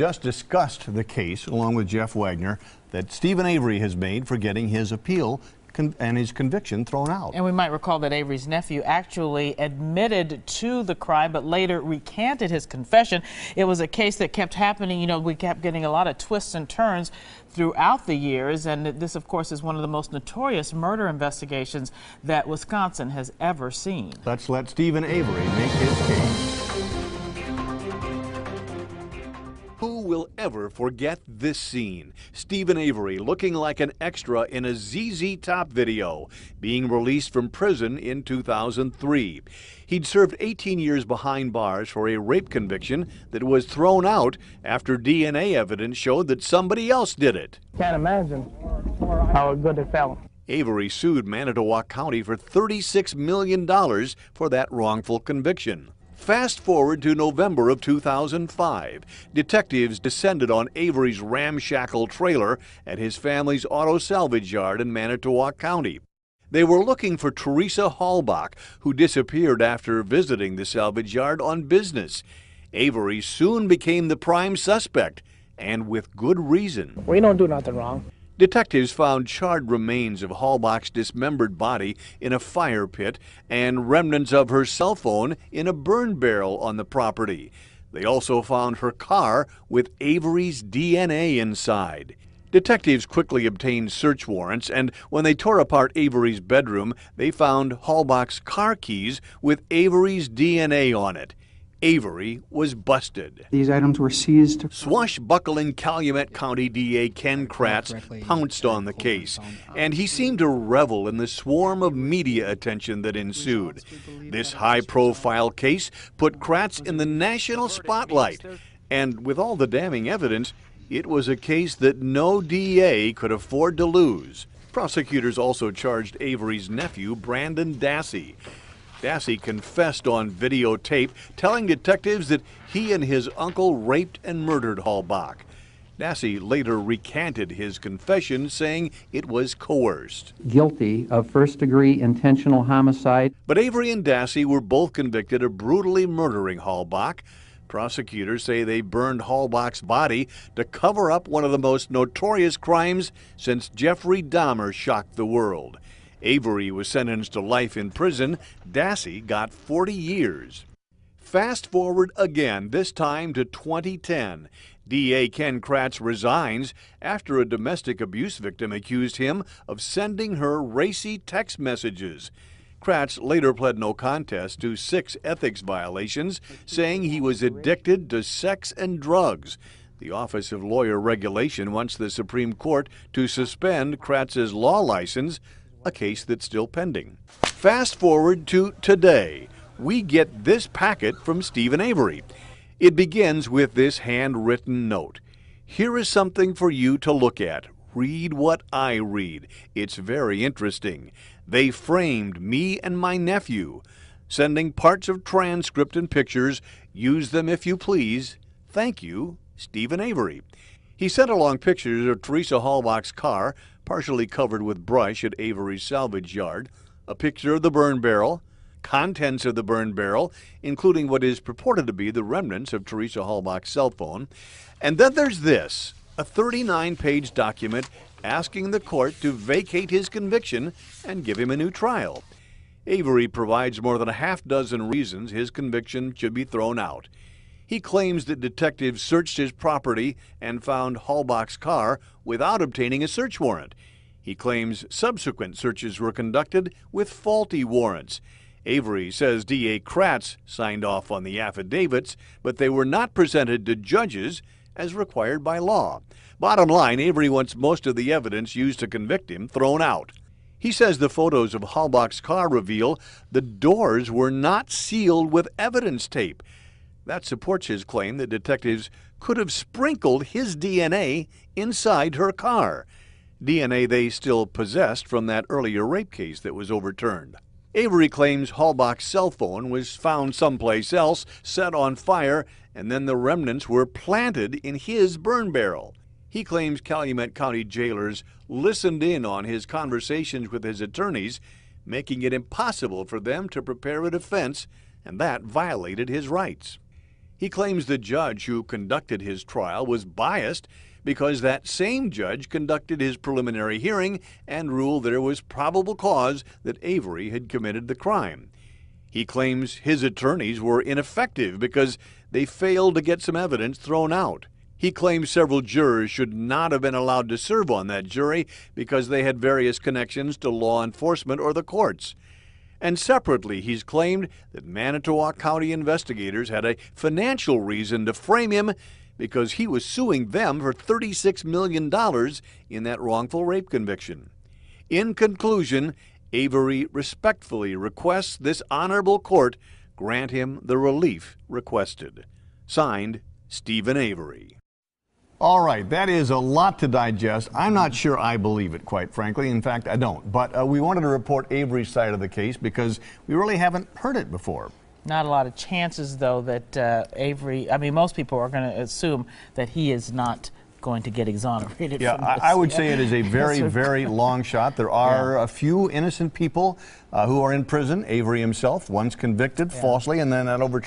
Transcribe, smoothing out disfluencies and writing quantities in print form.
just discussed the case, along with Jeff Wagner, that Stephen Avery has made for getting his appeal and his conviction thrown out. And we might recall that Avery's nephew actually admitted to the crime, but later recanted his confession. It was a case that kept happening. You know, we kept getting a lot of twists and turns throughout the years, and this, of course, is one of the most notorious murder investigations that Wisconsin has ever seen. Let's let Stephen Avery make his case. Who will ever forget this scene? Stephen Avery looking like an extra in a ZZ Top video, being released from prison in 2003. He'd served 18 years behind bars for a rape conviction that was thrown out after DNA evidence showed that somebody else did it. Can't imagine how good it felt. Avery sued Manitowoc County for $36 million for that wrongful conviction. Fast forward to November of 2005. Detectives descended on Avery's ramshackle trailer at his family's auto salvage yard in Manitowoc County. They were looking for Teresa Halbach, who disappeared after visiting the salvage yard on business. Avery soon became the prime suspect, and with good reason. We don't do nothing wrong. Detectives found charred remains of Halbach's dismembered body in a fire pit and remnants of her cell phone in a burn barrel on the property. They also found her car with Avery's DNA inside. Detectives quickly obtained search warrants, and when they tore apart Avery's bedroom, they found Halbach's car keys with Avery's DNA on it. Avery was busted. These items were seized. Swashbuckling Calumet County DA Ken Kratz pounced on the case, and he seemed to revel in the swarm of media attention that ensued. This high-profile case put Kratz in the national spotlight, and with all the damning evidence, it was a case that no DA could afford to lose. Prosecutors also charged Avery's nephew, Brandon Dassey. Dassey confessed on videotape, telling detectives that he and his uncle raped and murdered Halbach. Dassey later recanted his confession, saying it was coerced. Guilty of first-degree intentional homicide. But Avery and Dassey were both convicted of brutally murdering Halbach. Prosecutors say they burned Halbach's body to cover up one of the most notorious crimes since Jeffrey Dahmer shocked the world. Avery was sentenced to life in prison. Dassey got 40 years. Fast forward again, this time to 2010. DA Ken Kratz resigns after a domestic abuse victim accused him of sending her racy text messages. Kratz later pled no contest to 6 ethics violations, saying he was addicted to sex and drugs. The Office of Lawyer Regulation wants the Supreme Court to suspend Kratz's law license, a case that's still pending. Fast forward to today. We get this packet from Stephen Avery. It begins with this handwritten note. Here is something for you to look at. Read what I read. It's very interesting. They framed me and my nephew. Sending parts of transcript and pictures. Use them if you please. Thank you, Stephen Avery. He sent along pictures of Teresa Halbach's car, partially covered with brush at Avery's salvage yard, a picture of the burn barrel, contents of the burn barrel, including what is purported to be the remnants of Teresa Halbach's cell phone. And then there's this, a 39-page document asking the court to vacate his conviction and give him a new trial. Avery provides more than a half-dozen reasons his conviction should be thrown out. He claims that detectives searched his property and found Halbach's car without obtaining a search warrant. He claims subsequent searches were conducted with faulty warrants. Avery says DA Kratz signed off on the affidavits, but they were not presented to judges as required by law. Bottom line, Avery wants most of the evidence used to convict him thrown out. He says the photos of Halbach's car reveal the doors were not sealed with evidence tape. That supports his claim that detectives could have sprinkled his DNA inside her car, DNA they still possessed from that earlier rape case that was overturned. Avery claims Halbach's cell phone was found someplace else, set on fire, and then the remnants were planted in his burn barrel. He claims Calumet County jailers listened in on his conversations with his attorneys, making it impossible for them to prepare a defense, and that violated his rights. He claims the judge who conducted his trial was biased because that same judge conducted his preliminary hearing and ruled there was probable cause that Avery had committed the crime. He claims his attorneys were ineffective because they failed to get some evidence thrown out. He claims several jurors should not have been allowed to serve on that jury because they had various connections to law enforcement or the courts. And separately, he's claimed that Manitowoc County investigators had a financial reason to frame him because he was suing them for $36 million in that wrongful rape conviction. In conclusion, Avery respectfully requests this honorable court grant him the relief requested. Signed, Stephen Avery. All right, that is a lot to digest. I'm not sure I believe it, quite frankly. In fact, I don't. But we wanted to report Avery's side of the case because we really haven't heard it before. Not a lot of chances, though, that Avery, I mean, most people are going to assume that he is not going to get exonerated from this. I would say it is a very, very long shot. There are a few innocent people who are in prison. Avery himself, once convicted falsely and then not overturned.